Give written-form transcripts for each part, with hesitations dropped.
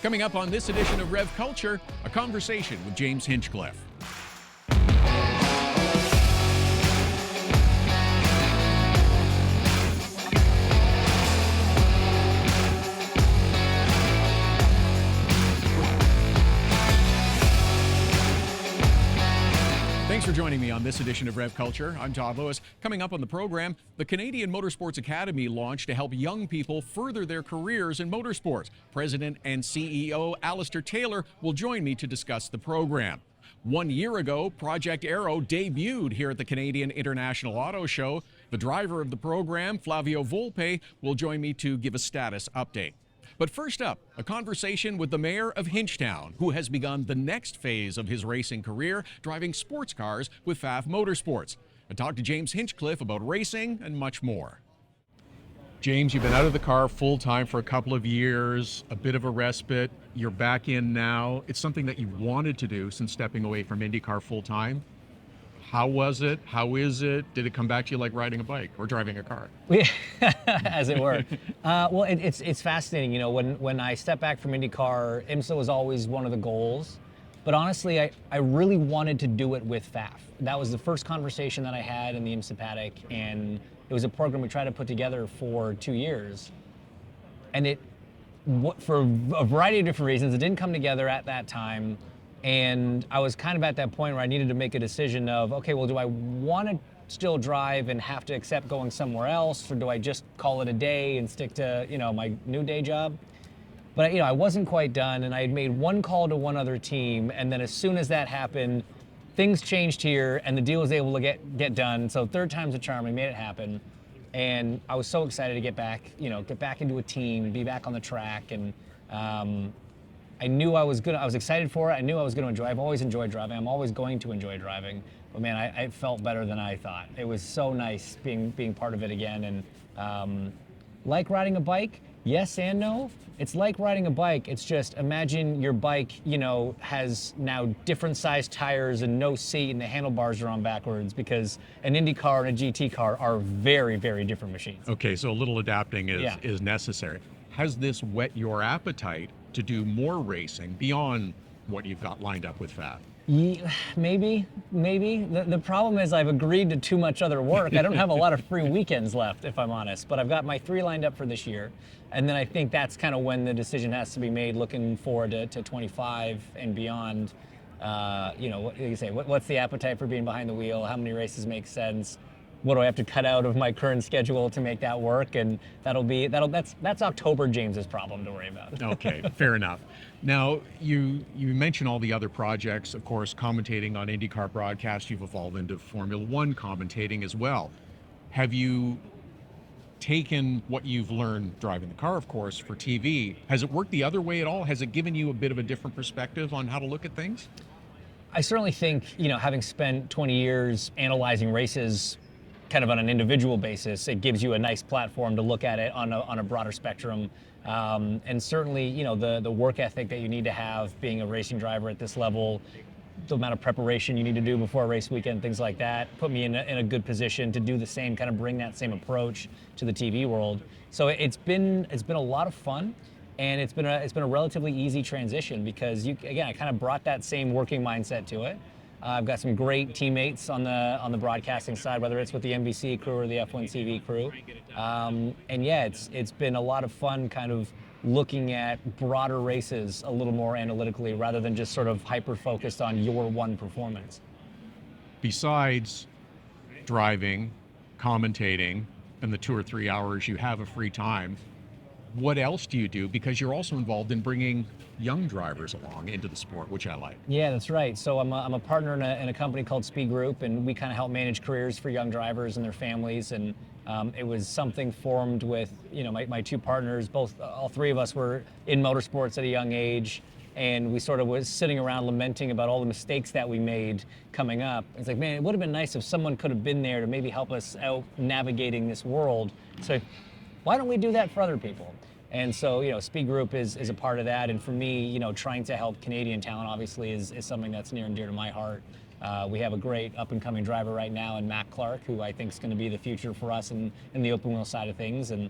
Coming up on this edition of Rev Culture, a conversation with James Hinchcliffe. Thanks for joining me on this edition of Rev Culture. I'm Todd Lewis. Coming up on the program, the Canadian Motorsports Academy launched to help young people further their careers in motorsports. President and CEO Alastair Taylor will join me to discuss the program. 1 year ago, Project Aero debuted here at the Canadian International Auto Show. The driver of the program, Flavio Volpe, will join me to give a status update. But first up, a conversation with the mayor of Hinchtown, who has begun the next phase of his racing career, driving sports cars with Pfaff Motorsports. I talked to James Hinchcliffe about racing and much more. James, you've been out of the car full-time for a couple of years, a bit of a respite. You're back in now. It's something that you wanted to do since stepping away from IndyCar full-time. How was it? How is it? Did it come back to you like riding a bike or driving a car? As it were. Well, it's fascinating. You know, when I stepped back from IndyCar, IMSA was always one of the goals. But honestly, I really wanted to do it with Pfaff. That was the first conversation that I had in the IMSA paddock, and it was a program we tried to put together for 2 years. And for a variety of different reasons, it didn't come together at that time. And I was kind of at that point where I needed to make a decision of, okay, well, do I want to still drive and have to accept going somewhere else, or do I just call it a day and stick to, my new day job? But, I wasn't quite done, and I had made one call to one other team, and then as soon as that happened, things changed here, and the deal was able to get done. So third time's a charm, we made it happen. And I was so excited to get back into a team, be back on the track, and I knew I was excited for it. I knew I was going to enjoy it. I've always enjoyed driving. I'm always going to enjoy driving. But man, I felt better than I thought. It was so nice being part of it again. And like riding a bike, yes and no. It's like riding a bike. It's just imagine your bike, has now different sized tires and no seat, and the handlebars are on backwards, because an Indy car and a GT car are very, very different machines. Okay, so a little adapting is necessary. Has this whet your appetite to do more racing beyond what you've got lined up with Pfaff? Maybe. The problem is I've agreed to too much other work. I don't have a lot of free weekends left, if I'm honest, but I've got my 3 lined up for this year. And then I think that's kind of when the decision has to be made, looking forward to 25 and beyond. What do you say? What's the appetite for being behind the wheel? How many races make sense? What do I have to cut out of my current schedule to make that work? And that's October James's problem to worry about. Okay, fair enough. Now, you mentioned all the other projects, of course, commentating on IndyCar broadcast. You've evolved into Formula One commentating as well. Have you taken what you've learned driving the car, of course, for TV? Has it worked the other way at all? Has it given you a bit of a different perspective on how to look at things? I certainly think, having spent 20 years analyzing races kind of on an individual basis, it gives you a nice platform to look at it on a broader spectrum. And certainly, the work ethic that you need to have being a racing driver at this level, the amount of preparation you need to do before a race weekend, things like that, put me in a good position to do the same, kind of bring that same approach to the TV world. So it's been a lot of fun, and it's been a relatively easy transition, because I kind of brought that same working mindset to it. I've got some great teammates on the broadcasting side, whether it's with the NBC crew or the F1 TV crew. It's been a lot of fun kind of looking at broader races a little more analytically, rather than just sort of hyper-focused on your one performance. Besides driving, commentating, and the 2 or 3 hours you have of free time, what else do you do? Because you're also involved in bringing young drivers along into the sport, which I like. Yeah, that's right. So I'm a partner in a company called Speed Group, and we kind of help manage careers for young drivers and their families. And it was something formed with my 2 partners. All 3 of us were in motorsports at a young age, and we sort of was sitting around lamenting about all the mistakes that we made coming up. It's like, man, it would have been nice if someone could have been there to maybe help us out navigating this world. So why don't we do that for other people? And so, Speed Group is a part of that. And for me, trying to help Canadian talent obviously is something that's near and dear to my heart. We have a great up-and-coming driver right now in Matt Clark, who I think is going to be the future for us in the open wheel side of things. And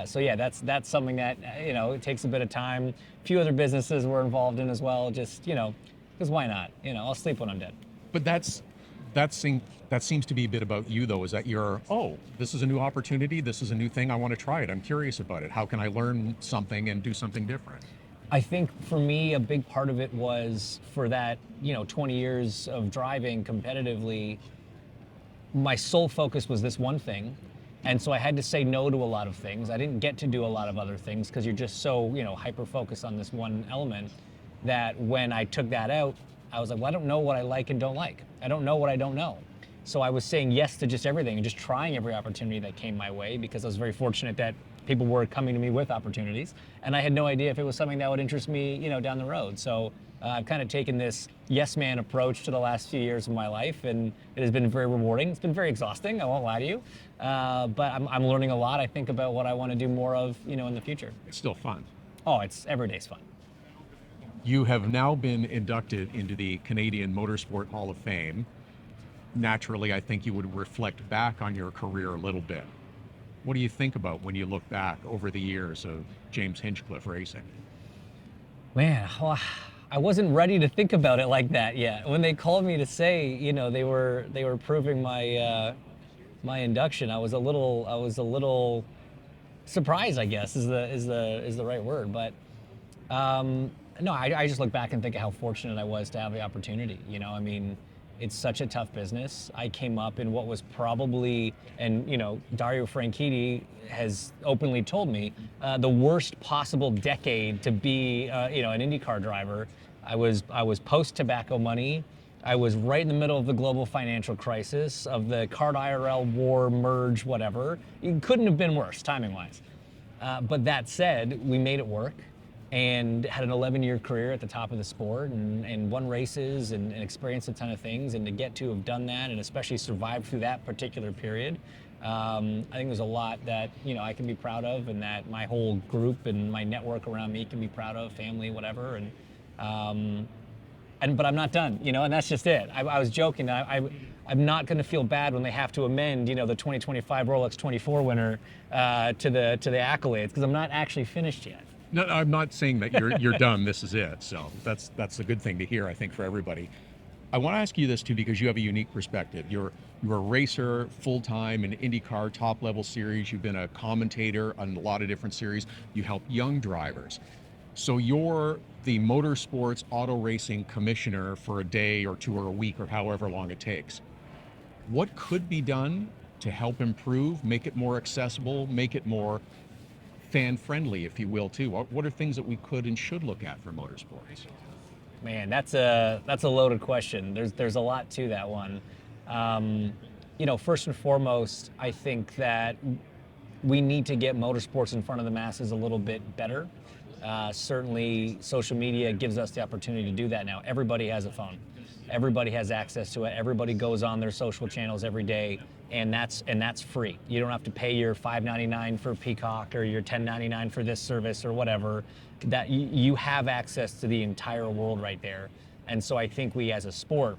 so yeah, that's something that it takes a bit of time. A few other businesses we're involved in as well. Just because why not? I'll sleep when I'm dead. But that seems to be a bit about you, though, is that this is a new opportunity, this is a new thing, I want to try it, I'm curious about it. How can I learn something and do something different? I think for me, a big part of it was for that, 20 years of driving competitively, my sole focus was this one thing. And so I had to say no to a lot of things. I didn't get to do a lot of other things because you're just so, hyper-focused on this one element that when I took that out, I was like, well, I don't know what I like and don't like. I don't know what I don't know. So I was saying yes to just everything and just trying every opportunity that came my way because I was very fortunate that people were coming to me with opportunities. And I had no idea if it was something that would interest me, down the road. So I've kind of taken this yes man approach to the last few years of my life, and it has been very rewarding. It's been very exhausting, I won't lie to you. But I'm learning a lot, I think, about what I want to do more of, in the future. It's still fun. Oh, every day's fun. You have now been inducted into the Canadian Motorsport Hall of Fame. Naturally, I think you would reflect back on your career a little bit. What do you think about when you look back over the years of James Hinchcliffe racing? Man, well, I wasn't ready to think about it like that yet. When they called me to say, they were approving my my induction, I was a little surprised, I guess is the right word. But no, I just look back and think of how fortunate I was to have the opportunity. It's such a tough business. I came up in what was probably, and Dario Franchitti has openly told me, the worst possible decade to be, an IndyCar driver. I was post-tobacco money. I was right in the middle of the global financial crisis, of the CART IRL war, merge, whatever. It couldn't have been worse, timing-wise. But that said, we made it work and had an 11-year career at the top of the sport and won races and experienced a ton of things. And to get to have done that and especially survive through that particular period, I think there's a lot that I can be proud of, and that my whole group and my network around me can be proud of, family, whatever. But I'm not done, and that's just it. I was joking. I'm not going to feel bad when they have to amend, the 2025 Rolex 24 winner to the accolades, because I'm not actually finished yet. No, I'm not saying that you're done. This is it. So that's a good thing to hear, I think, for everybody. I want to ask you this too, because you have a unique perspective. You're a racer full-time in IndyCar top-level series. You've been a commentator on a lot of different series. You help young drivers. So you're the Motorsports Auto Racing Commissioner for a day or two or a week or however long it takes. What could be done to help improve, make it more accessible, make it more fan-friendly, if you will, too? What are things that we could and should look at for motorsports? Man, that's a loaded question. There's a lot to that one. First and foremost, I think that we need to get motorsports in front of the masses a little bit better. Certainly, social media gives us the opportunity to do that now. Everybody has a phone. Everybody has access to it. Everybody goes on their social channels every day, and that's free. You don't have to pay your $5.99 for Peacock or your $10.99 for this service or whatever. That you have access to the entire world right there. And so I think we as a sport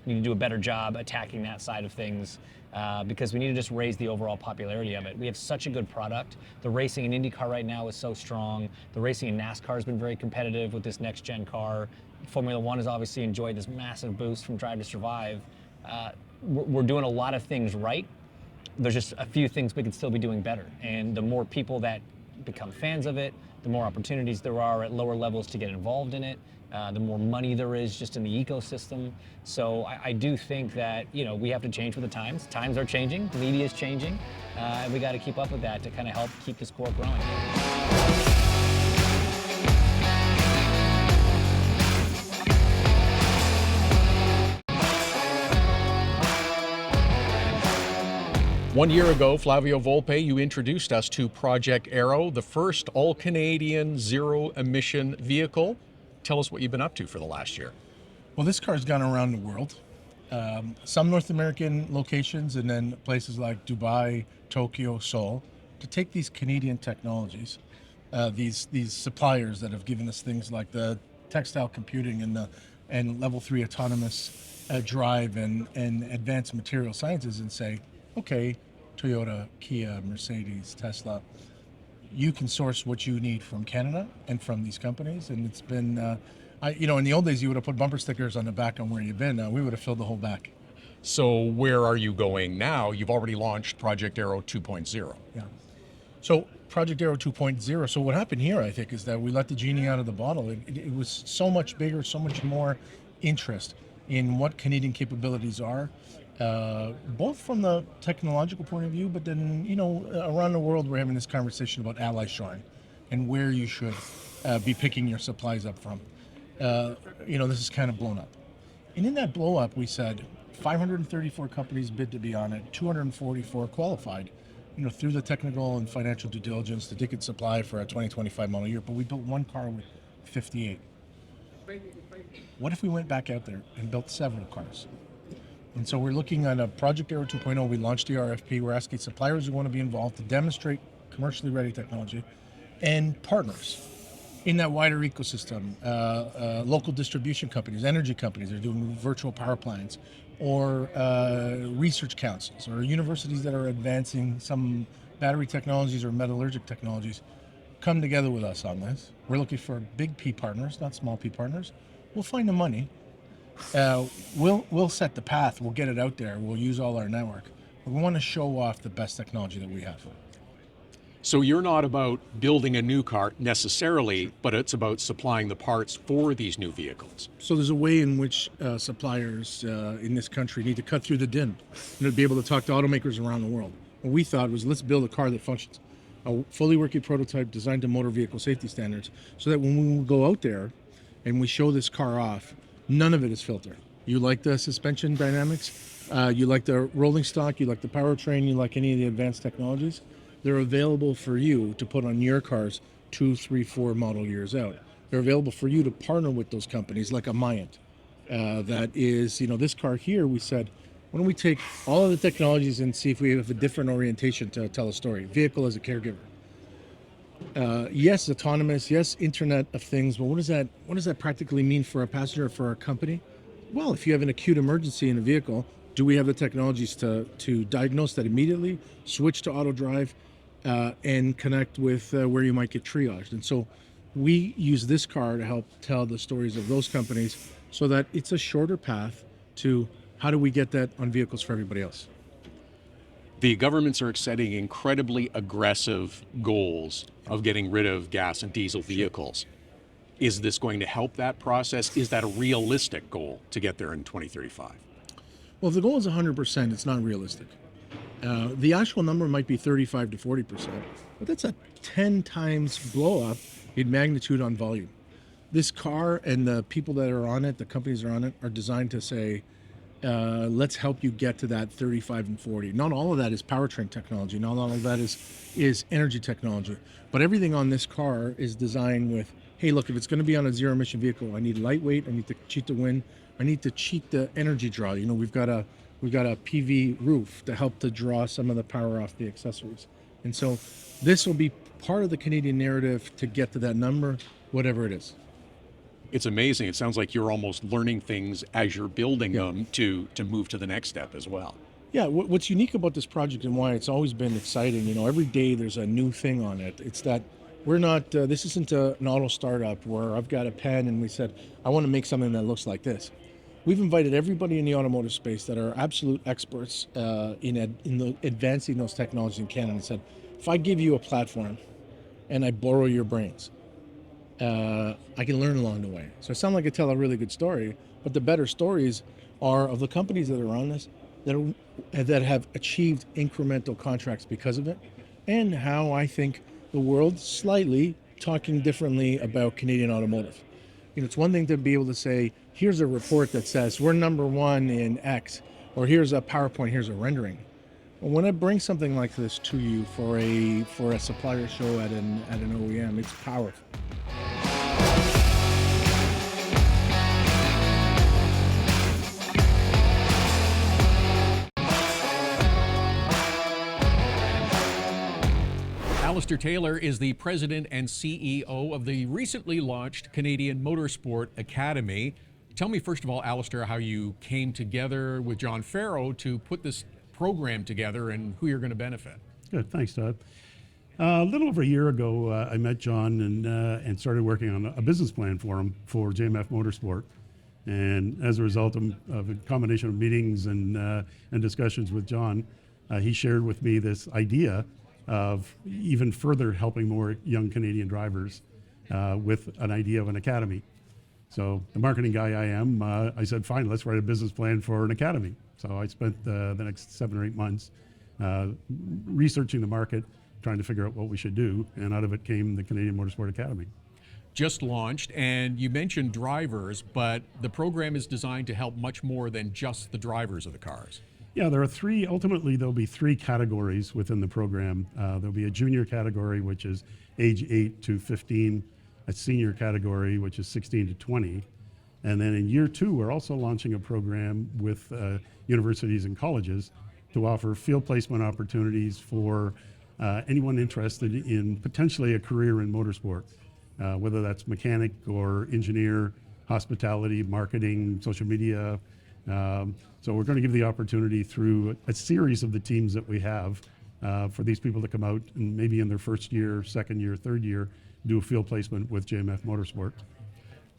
need to do a better job attacking that side of things, because we need to just raise the overall popularity of it. We have such a good product. The racing in IndyCar right now is so strong. The racing in NASCAR has been very competitive with this next-gen car. Formula One has obviously enjoyed this massive boost from Drive to Survive. We're doing a lot of things right. There's just a few things we could still be doing better. And the more people that become fans of it, the more opportunities there are at lower levels to get involved in it, the more money there is just in the ecosystem. So I do think that we have to change with the times. Times are changing, the media is changing, and we got to keep up with that to kind of help keep the sport growing. One year ago, Flavio Volpe, you introduced us to Project Aero, the first all-Canadian zero-emission vehicle. Tell us what you've been up to for the last year. Well, this car's gone around the world. Some North American locations, and then places like Dubai, Tokyo, Seoul, to take these Canadian technologies, these suppliers that have given us things like the textile computing and the and level 3 autonomous drive and advanced material sciences and say, okay, Toyota, Kia, Mercedes, Tesla, you can source what you need from Canada and from these companies. And it's been, in the old days, you would have put bumper stickers on the back on where you've been. We would have filled the whole back. So where are you going now? You've already launched Project Aero 2.0. Yeah. So Project Aero 2.0. So what happened here, I think, is that we let the genie out of the bottle. It was so much bigger, so much more interest in what Canadian capabilities are, both from the technological point of view, but then, around the world, we're having this conversation about ally shoring and where you should be picking your supplies up from. This is kind of blown up. And in that blow up, we said 534 companies bid to be on it, 244 qualified, through the technical and financial due diligence, the ticket supply for a 2025 model year, but we built one car with 58. What if we went back out there and built several cars? And so we're looking at a Project Aero 2.0. We launched the RFP. We're asking suppliers who want to be involved to demonstrate commercially ready technology and partners in that wider ecosystem, local distribution companies, energy companies that are doing virtual power plants, or research councils, or universities that are advancing some battery technologies or metallurgic technologies. Come together with us on this. We're looking for big P partners, not small P partners. We'll find the money. We'll set the path. We'll get it out there. We'll use all our network. But we want to show off the best technology that we have. So you're not about building a new car necessarily, but it's about supplying the parts for these new vehicles. So there's a way in which suppliers in this country need to cut through the din and to be able to talk to automakers around the world. What we thought was, let's build a car that functions. A fully working prototype designed to motor vehicle safety standards, so that when we go out there and we show this car off, none of it is filtered. You like the suspension dynamics, you like the rolling stock, you like the powertrain, you like any of the advanced technologies, they're available for you to put on your cars 2, 3, 4 model years out. They're available for you to partner with those companies like a Myant. That is, this car here, we said, why don't we take all of the technologies and see if we have a different orientation to tell a story? Vehicle as a caregiver. Yes, autonomous. Yes, Internet of Things. But what does that practically mean for a passenger or for a company? Well, if you have an acute emergency in a vehicle, do we have the technologies to diagnose that immediately, switch to auto drive, and connect with where you might get triaged? And so we use this car to help tell the stories of those companies, so that it's a shorter path to how do we get that on vehicles for everybody else? The governments are setting incredibly aggressive goals of getting rid of gas and diesel vehicles. Is this going to help that process? Is that a realistic goal to get there in 2035? Well, if the goal is 100%, it's not realistic. The actual number might be 35 to 40%, but that's a 10 times blow up in magnitude on volume. This car and the people that are on it, the companies that are on it, are designed to say, let's help you get to that 35 and 40. Not all of that is powertrain technology. Not all of that is energy technology. But everything on this car is designed with, hey, look, if it's going to be on a zero emission vehicle, I need lightweight, I need to cheat the wind, I need to cheat the energy draw. We've got a PV roof to help to draw some of the power off the accessories. And so this will be part of the Canadian narrative to get to that number, whatever it is. It's amazing. It sounds like you're almost learning things as you're building them to move to the next step as well. Yeah, what's unique about this project and why it's always been exciting, every day there's a new thing on it. It's that we're not, this isn't an auto startup where I've got a pen and we said, I want to make something that looks like this. We've invited everybody in the automotive space that are absolute experts in advancing those technologies in Canada and said, if I give you a platform and I borrow your brains, I can learn along the way. So I sound like I tell a really good story, but the better stories are of the companies that are on this, that have achieved incremental contracts because of it, and how I think the world's slightly talking differently about Canadian automotive. It's one thing to be able to say, here's a report that says we're number one in X, or here's a PowerPoint, here's a rendering. But when I bring something like this to you for a supplier show at an OEM, it's powerful. Alastair Taylor is the president and CEO of the recently launched Canadian Motorsport Academy. Tell me, first of all, Alastair, how you came together with John Farrow to put this program together and who you're going to benefit. Good, thanks, Todd. A little over a year ago, I met John and started working on a business plan for him for JMF Motorsport. And as a result of a combination of meetings and discussions with John, he shared with me this idea of even further helping more young Canadian drivers with an idea of an academy. So the marketing guy I am, I said, fine, let's write a business plan for an academy. So I spent the next 7 or 8 months researching the market, trying to figure out what we should do, and out of it came the Canadian Motorsport Academy. Just launched, and you mentioned drivers, but the program is designed to help much more than just the drivers of the cars. Yeah, there are ultimately there'll be 3 categories within the program. There'll be a junior category, which is age 8 to 15, a senior category, which is 16 to 20. And then in year 2, we're also launching a program with universities and colleges to offer field placement opportunities for anyone interested in potentially a career in motorsport, whether that's mechanic or engineer, hospitality, marketing, social media. So we're going to give the opportunity through a series of the teams that we have for these people to come out and maybe in their first year, second year, third year, do a field placement with JMF Motorsport.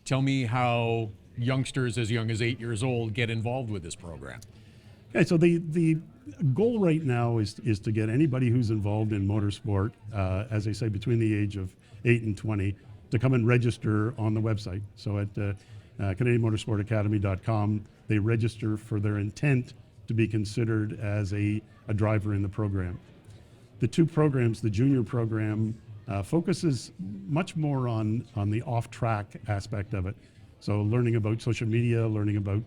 Tell me how youngsters as young as 8 years old get involved with this program. Okay, so the goal right now is to get anybody who's involved in motorsport, as I say, between the age of 8 and 20, to come and register on the website. So at CanadianMotorsportAcademy.com, they register for their intent to be considered as a driver in the program. The 2 programs, the junior program, focuses much more on the off-track aspect of it. So learning about social media, learning about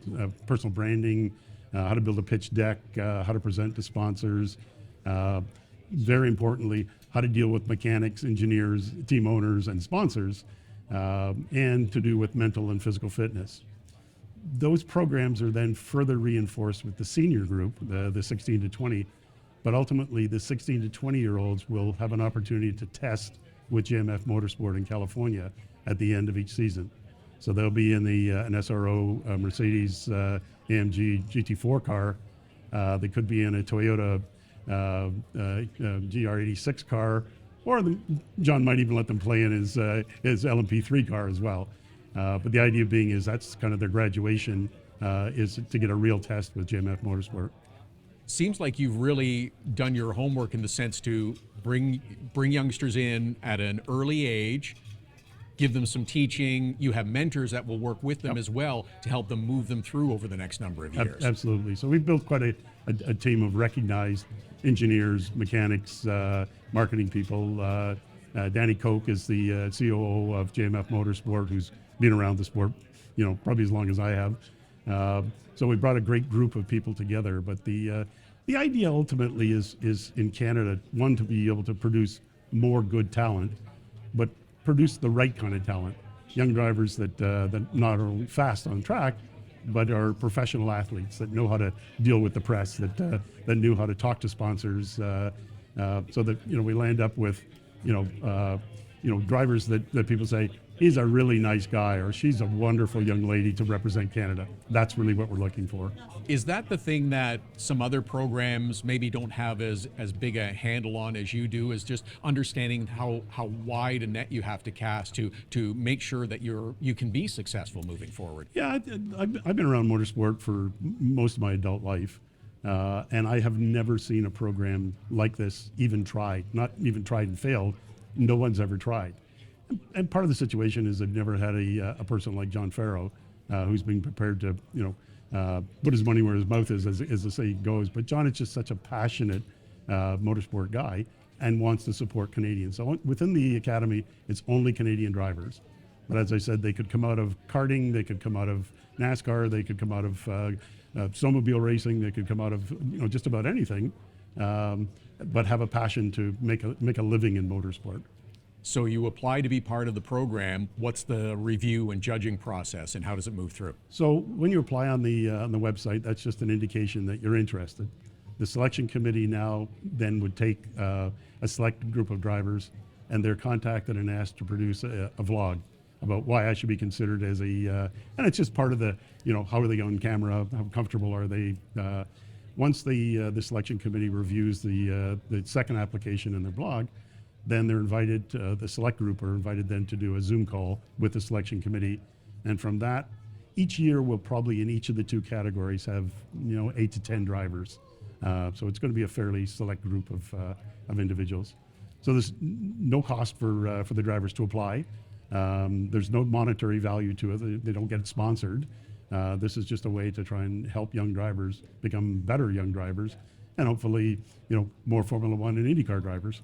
personal branding, how to build a pitch deck, how to present to sponsors, very importantly, how to deal with mechanics, engineers, team owners, and sponsors, and to do with mental and physical fitness. Those programs are then further reinforced with the senior group, the 16 to 20, but ultimately the 16 to 20-year-olds will have an opportunity to test with JMF Motorsport in California at the end of each season. So they'll be in an SRO Mercedes AMG GT4 car. They could be in a Toyota GR86 car, or John might even let them play in his LMP3 car as well. But the idea being is that's kind of their graduation, is to get a real test with JMF Motorsport. Seems like you've really done your homework in the sense to bring youngsters in at an early age, give them some teaching. You have mentors that will work with them as well to help them move them through over the next number of years. Absolutely. So we've built quite a team of recognized engineers, mechanics, marketing people. Danny Koch is the COO of JMF Motorsport, who's been around the sport, probably as long as I have. So we brought a great group of people together. But the idea ultimately is in Canada, one, to be able to produce more good talent, but produce the right kind of talent. Young drivers that not only fast on track, but are professional athletes that know how to deal with the press, that knew how to talk to sponsors, so that we land up with drivers that people say, he's a really nice guy, or she's a wonderful young lady to represent Canada. That's really what we're looking for. Is that the thing that some other programs maybe don't have as big a handle on as you do, is just understanding how wide a net you have to cast to make sure that you can be successful moving forward? Yeah, I've been around motorsport for most of my adult life, and I have never seen a program like this even tried, not even tried and failed. No one's ever tried. And part of the situation is they've never had a person like John Farrow, who's been prepared to, put his money where his mouth is, as the saying goes. But John is just such a passionate motorsport guy and wants to support Canadians. So within the academy, it's only Canadian drivers. But as I said, they could come out of karting, they could come out of NASCAR, they could come out of snowmobile racing, they could come out of just about anything, but have a passion to make a living in motorsport. So you apply to be part of the program. What's the review and judging process, and how does it move through? So when you apply on the website, that's just an indication that you're interested. The selection committee now then would take a selected group of drivers, and they're contacted and asked to produce a vlog. about why I should be considered as a, and it's just part of the, how are they on camera? How comfortable are they? Once the selection committee reviews the second application in their blog, then they're invited, the select group are invited then to do a Zoom call with the selection committee. And from that, each year we'll probably in each of the two categories have 8 to 10 drivers. So it's going to be a fairly select group of individuals. So there's no cost for the drivers to apply. There's no monetary value to it. They don't get sponsored. This is just a way to try and help young drivers become better young drivers, and hopefully, more Formula One and IndyCar drivers.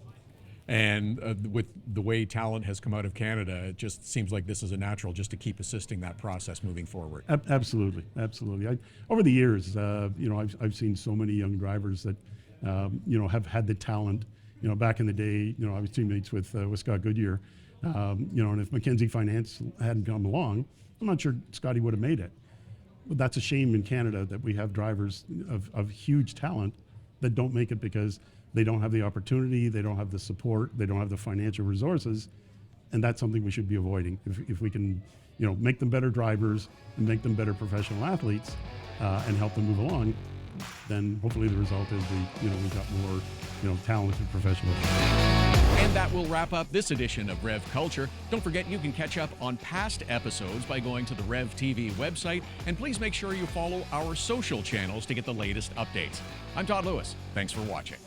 And with the way talent has come out of Canada, it just seems like this is a natural just to keep assisting that process moving forward. Absolutely, absolutely. Over the years, I've seen so many young drivers that, have had the talent. Back in the day, I was teammates with Scott Goodyear, and if Mackenzie Finance hadn't come along, I'm not sure Scotty would have made it. But that's a shame in Canada that we have drivers of huge talent that don't make it because they don't have the opportunity, they don't have the support, they don't have the financial resources, and that's something we should be avoiding. If we can, make them better drivers and make them better professional athletes and help them move along, then hopefully the result is we've got more, talented professionals. And that will wrap up this edition of Rev Culture. Don't forget you can catch up on past episodes by going to the Rev TV website, and please make sure you follow our social channels to get the latest updates. I'm Todd Lewis. Thanks for watching.